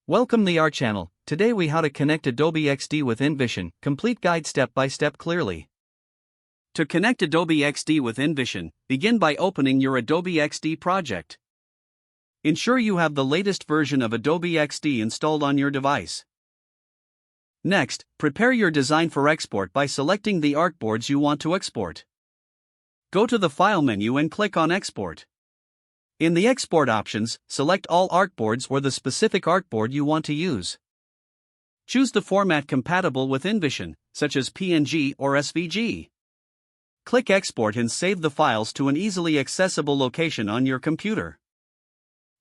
Welcome to our channel. Today we how to connect Adobe XD with InVision, complete guide step by step clearly. To connect Adobe XD with InVision, begin by opening your Adobe XD project. Ensure you have the latest version of Adobe XD installed on your device. Next, prepare your design for export by selecting the artboards you want to export. Go to the File menu and click on Export. In the Export options, select all artboards or the specific artboard you want to use. Choose the format compatible with InVision, such as PNG or SVG. Click Export and save the files to an easily accessible location on your computer.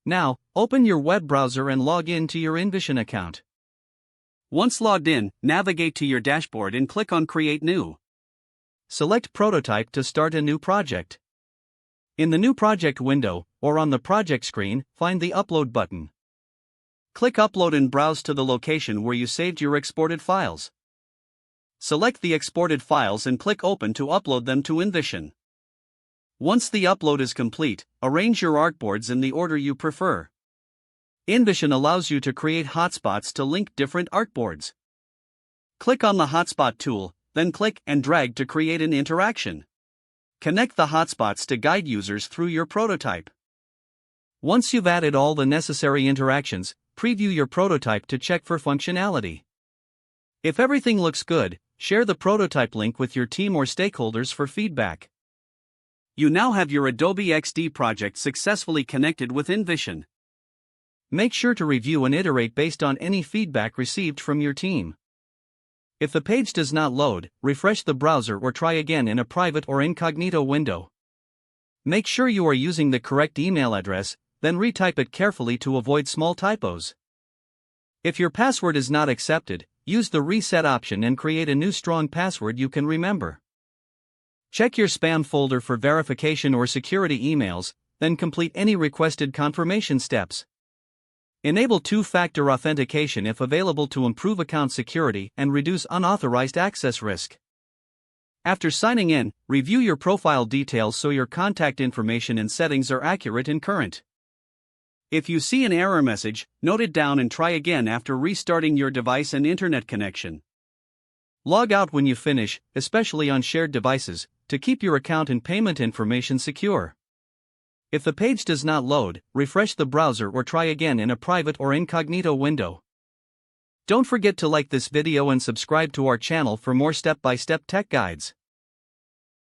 Now, open your web browser and log in to your InVision account. Once logged in, navigate to your dashboard and click on Create New. Select Prototype to start a new project. In the New Project window, or on the project screen, find the Upload button. Click Upload and browse to the location where you saved your exported files. Select the exported files and click Open to upload them to InVision. Once the upload is complete, arrange your artboards in the order you prefer. InVision allows you to create hotspots to link different artboards. Click on the Hotspot tool, then click and drag to create an interaction. Connect the hotspots to guide users through your prototype. Once you've added all the necessary interactions, preview your prototype to check for functionality. If everything looks good, share the prototype link with your team or stakeholders for feedback. You now have your Adobe XD project successfully connected with InVision. Make sure to review and iterate based on any feedback received from your team. If the page does not load, refresh the browser or try again in a private or incognito window. Make sure you are using the correct email address, then retype it carefully to avoid small typos. If your password is not accepted, use the reset option and create a new strong password you can remember. Check your spam folder for verification or security emails, then complete any requested confirmation steps. Enable two-factor authentication if available to improve account security and reduce unauthorized access risk. After signing in, review your profile details so your contact information and settings are accurate and current. If you see an error message, note it down and try again after restarting your device and internet connection. Log out when you finish, especially on shared devices, to keep your account and payment information secure. If the page does not load, refresh the browser or try again in a private or incognito window. Don't forget to like this video and subscribe to our channel for more step-by-step tech guides.